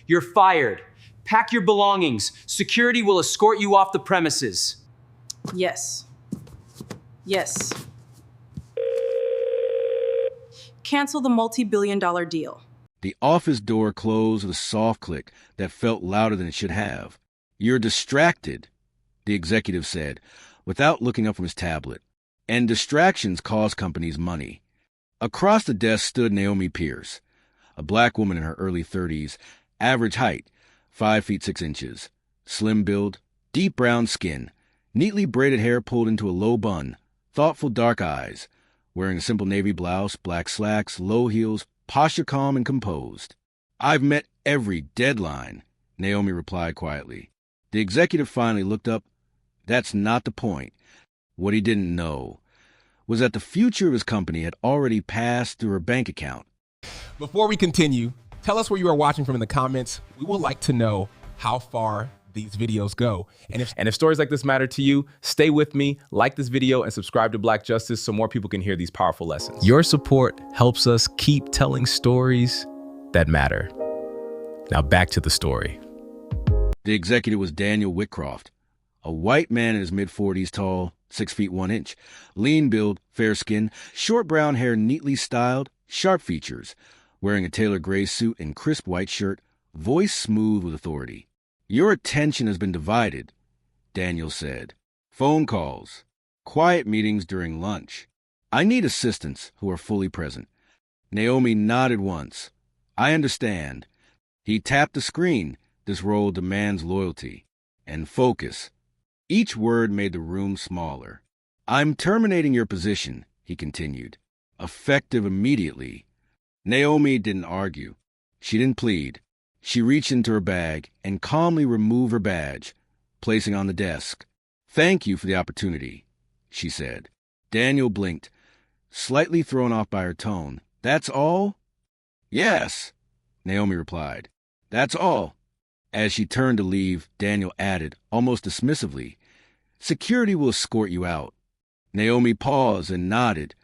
You're fired. Pack your belongings. Security will escort you off the premises. Yes. Yes. Cancel the multi-billion-dollar deal. The office door closed with a soft click that felt louder than it should have. "You're distracted," the executive said, without looking up from his tablet. "And distractions cost companies money." Across the desk stood Naomi Pierce, a black woman in her early 30s, average height, 5 feet 6 inches, slim build, deep brown skin, neatly braided hair pulled into a low bun, thoughtful dark eyes, wearing a simple navy blouse, black slacks, low heels, posture calm and composed. "I've met every deadline," Naomi replied quietly. The executive finally looked up. That's not the point. What he didn't know was that the future of his company had already passed through her bank account. Before we continue, tell us where you are watching from in the comments. We would like to know how far these videos go. And if stories like this matter to you, stay with me, like this video, and subscribe to Black Justice so more people can hear these powerful lessons. Your support helps us keep telling stories that matter. Now back to the story. The executive was Daniel Whitcroft, a white man in his mid-40s, tall, 6 feet 1 inch, lean build, fair skin, short brown hair neatly styled, sharp features, wearing a tailored gray suit and crisp white shirt, voice smooth with authority. "Your attention has been divided," Daniel said. "Phone calls, quiet meetings during lunch. I need assistants who are fully present." Naomi nodded once. "I understand." He tapped the screen. "This role demands loyalty and focus." Each word made the room smaller. "I'm terminating your position," he continued. "Effective immediately." Naomi didn't argue. She didn't plead. She reached into her bag and calmly removed her badge, placing on the desk. "Thank you for the opportunity," she said. Daniel blinked, slightly thrown off by her tone. "That's all?" "Yes," Naomi replied. "That's all." As she turned to leave, Daniel added, almost dismissively, "Security will escort you out." Naomi paused and nodded.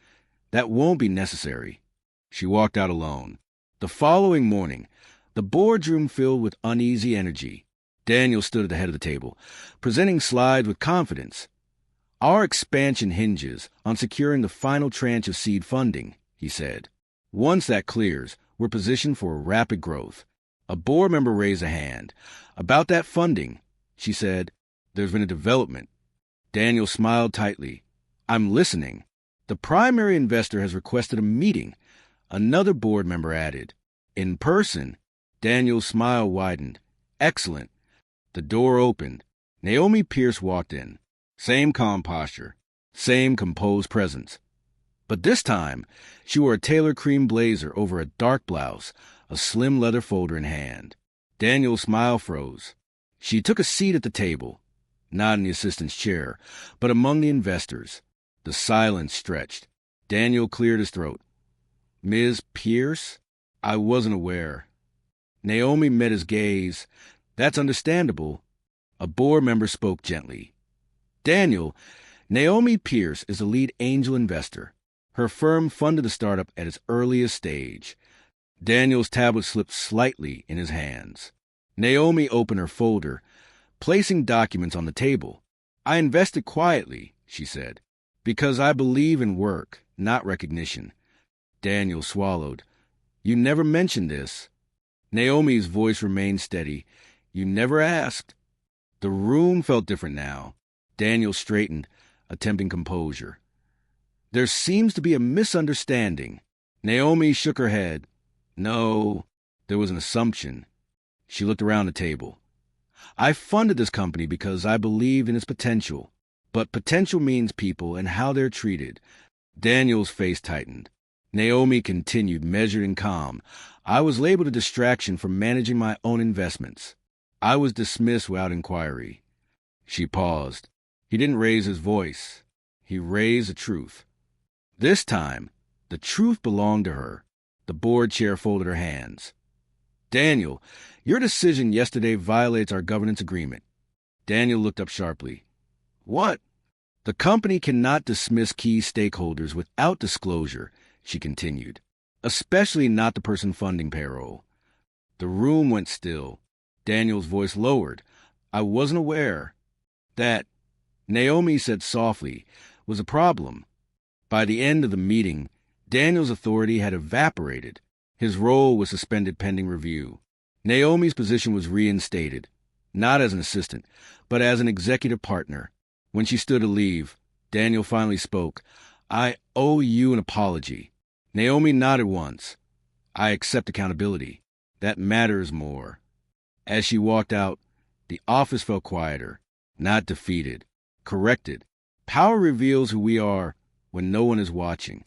"That won't be necessary." She walked out alone. The following morning, the boardroom filled with uneasy energy. Daniel stood at the head of the table, presenting slides with confidence. "Our expansion hinges on securing the final tranche of seed funding," he said. "Once that clears, we're positioned for rapid growth." A board member raised a hand. "About that funding," she said, "there's been a development." Daniel smiled tightly. "I'm listening." "The primary investor has requested a meeting," another board member added. "In person?" Daniel's smile widened. "Excellent." The door opened. Naomi Pierce walked in. Same calm posture, same composed presence. But this time, she wore a tailored cream blazer over a dark blouse, a slim leather folder in hand. Daniel's smile froze. She took a seat at the table, not in the assistant's chair, but among the investors. The silence stretched. Daniel cleared his throat. "Ms. Pierce? I wasn't aware." Naomi met his gaze. "That's understandable." A board member spoke gently. "Daniel, Naomi Pierce is the lead angel investor. Her firm funded the startup at its earliest stage." Daniel's tablet slipped slightly in his hands. Naomi opened her folder, placing documents on the table. "I invested quietly," she said, "because I believe in work, not recognition." Daniel swallowed. "You never mentioned this." Naomi's voice remained steady. "You never asked." The room felt different now. Daniel straightened, attempting composure. "There seems to be a misunderstanding." Naomi shook her head. "No, there was an assumption." She looked around the table. "I funded this company because I believed in its potential. But potential means people and how they're treated." Daniel's face tightened. Naomi continued, measured and calm. "I was labeled a distraction for managing my own investments. I was dismissed without inquiry." She paused. He didn't raise his voice. He raised the truth. This time, the truth belonged to her. The board chair folded her hands. "Daniel, your decision yesterday violates our governance agreement." Daniel looked up sharply. "What?" "The company cannot dismiss key stakeholders without disclosure," she continued, "especially not the person funding payroll." The room went still. Daniel's voice lowered. I wasn't aware. That, Naomi said softly, was a problem. By the end of the meeting, Daniel's authority had evaporated. His role was suspended pending review. Naomi's position was reinstated, not as an assistant, but as an executive partner. When she stood to leave, Daniel finally spoke. I owe you an apology. Naomi nodded once. I accept accountability. That matters more. As she walked out, the office felt quieter, not defeated, corrected. Power reveals who we are when no one is watching.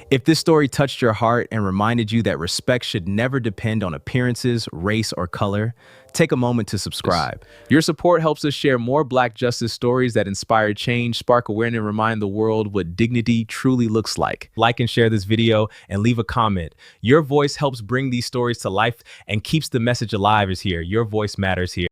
If this story touched your heart and reminded you that respect should never depend on appearances, race, or color, take a moment to subscribe. Your support helps us share more Black justice stories that inspire change, spark awareness, and remind the world what dignity truly looks like. Like and share this video and leave a comment. Your voice helps bring these stories to life and keeps the message alive here. Your voice matters here.